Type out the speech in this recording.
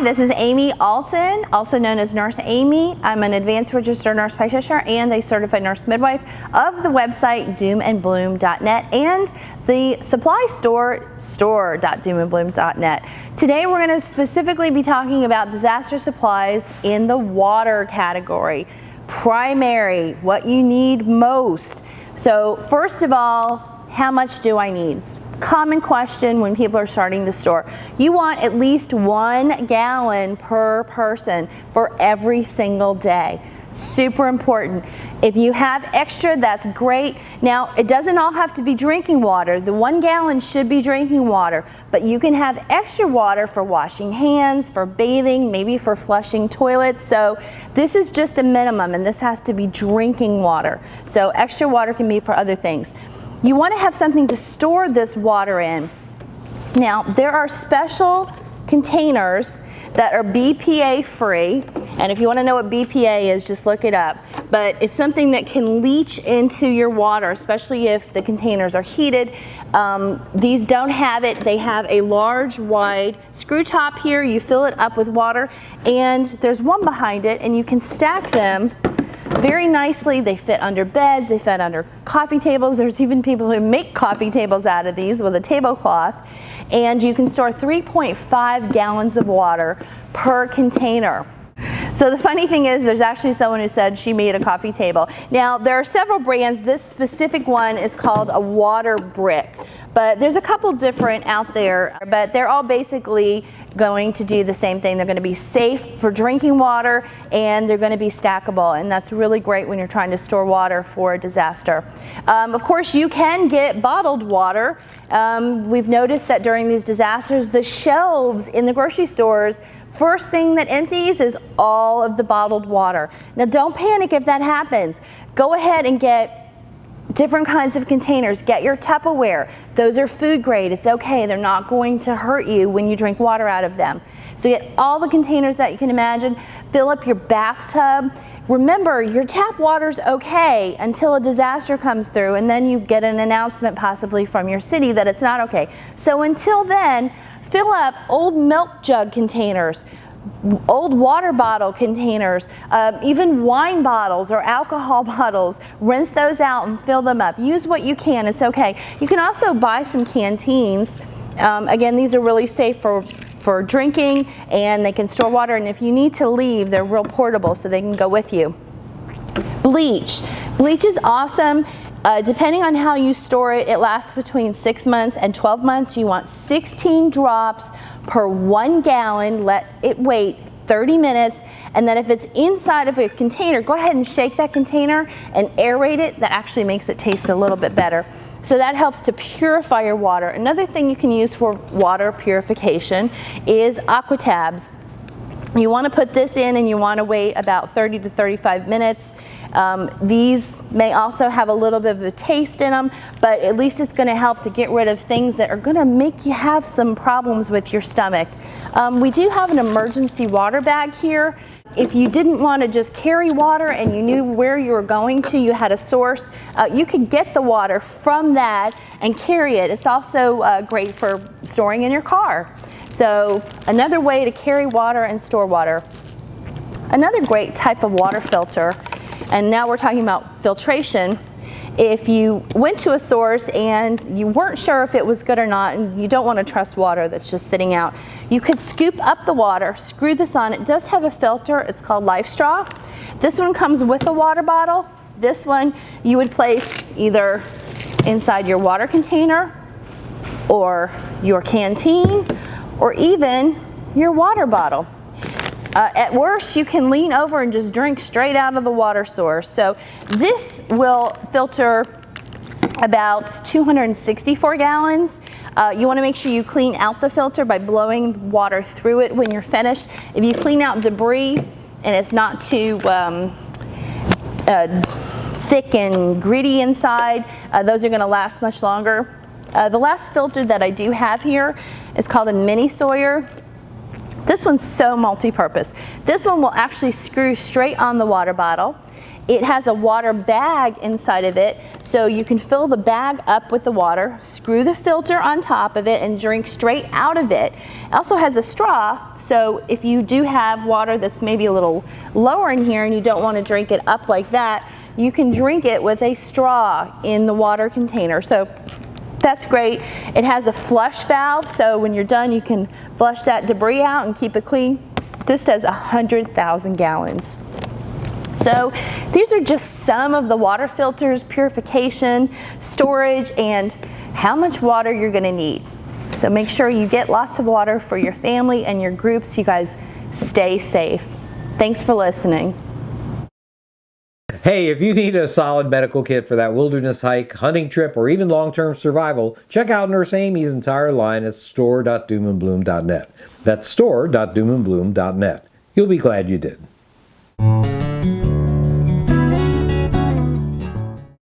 This is Amy Alton, also known as Nurse Amy. I'm an advanced registered nurse practitioner and a certified nurse midwife of the website doomandbloom.net and the supply store, store.doomandbloom.net. Today we're going to specifically be talking about disaster supplies in the water category. Primary, what you need most. So first of all, how much do I need? Common question when people are starting to store. You want at least 1 gallon per person for every single day. Super important. If you have extra, that's great. Now, it doesn't all have to be drinking water. The 1 gallon should be drinking water, but you can have extra water for washing hands, for bathing, maybe for flushing toilets. So this is just a minimum, and this has to be drinking water. So extra water can be for other things. You want to have something to store this water in. Now, there are special containers that are BPA free, and if you want to know what BPA is, just look it up. But it's something that can leach into your water, especially if the containers are heated. These don't have it. They have a large, wide screw top here. You fill it up with water, and there's one behind it, and you can stack them very nicely. They fit under beds, they fit under coffee tables. There's even people who make coffee tables out of these with a tablecloth. And you can store 3.5 gallons of water per container. So the funny thing is, there's actually someone who said she made a coffee table. Now, there are several brands. This specific one is called a water brick. But there's a couple different out there, but they're all basically going to do the same thing. They're going to be safe for drinking water, and they're going to be stackable, and that's really great when you're trying to store water for a disaster. Of course, you can get bottled water. We've noticed that during these disasters, the shelves in the grocery stores, first thing that empties is all of the bottled water. Now, don't panic if that happens. Go ahead and get different kinds of containers. Get your Tupperware. Those are food grade. It's okay. They're not going to hurt you when you drink water out of them. So get all the containers that you can imagine. Fill up your bathtub. Remember, your tap water's okay until a disaster comes through, and then you get an announcement possibly from your city that it's not okay. So until then, fill up old milk jug containers, old water bottle containers, even wine bottles or alcohol bottles. Rinse those out and fill them up. Use what you can. It's okay. You can also buy some canteens. Again, these are really safe for drinking, and they can store water, and if you need to leave, they're real portable, so they can go with you. Bleach. Bleach is awesome. Depending on how you store it, it lasts between 6 months and 12 months. You want 16 drops per 1 gallon. Let it wait 30 minutes, and then if it's inside of a container, go ahead and shake that container and aerate it. That actually makes it taste a little bit better. So that helps to purify your water. Another thing you can use for water purification is aqua tabs. You want to put this in, and you want to wait about 30 to 35 minutes. These may also have a little bit of a taste in them, but at least it's going to help to get rid of things that are going to make you have some problems with your stomach. We do have an emergency water bag here. If you didn't want to just carry water and you knew where you were going to, you had a source, you could get the water from that and carry it. It's also great for storing in your car. So another way to carry water and store water. Another great type of water filter, and now we're talking about filtration. If you went to a source and you weren't sure if it was good or not, and you don't want to trust water that's just sitting out, you could scoop up the water, screw this on. It does have a filter. It's called Life Straw. This one comes with a water bottle. This one you would place either inside your water container or your canteen or even your water bottle. At worst, you can lean over and just drink straight out of the water source. So this will filter about 264 gallons. You want to make sure you clean out the filter by blowing water through it when you're finished. If you clean out debris and it's not too thick and gritty inside, those are going to last much longer. The last filter that I do have here is called a mini Sawyer. This one's so multi-purpose. This one will actually screw straight on the water bottle. It has a water bag inside of it, so you can fill the bag up with the water, screw the filter on top of it, and drink straight out of it. It also has a straw, so if you do have water that's maybe a little lower in here and you don't want to drink it up like that, you can drink it with a straw in the water container. So that's great. It has a flush valve, so when you're done you can flush that debris out and keep it clean. This does 100,000 gallons. So these are just some of the water filters, purification, storage, and how much water you're going to need. So make sure you get lots of water for your family and your groups. You guys stay safe. Thanks for listening. Hey, if you need a solid medical kit for that wilderness hike, hunting trip, or even long-term survival, check out Nurse Amy's entire line at store.doomandbloom.net. That's store.doomandbloom.net. You'll be glad you did.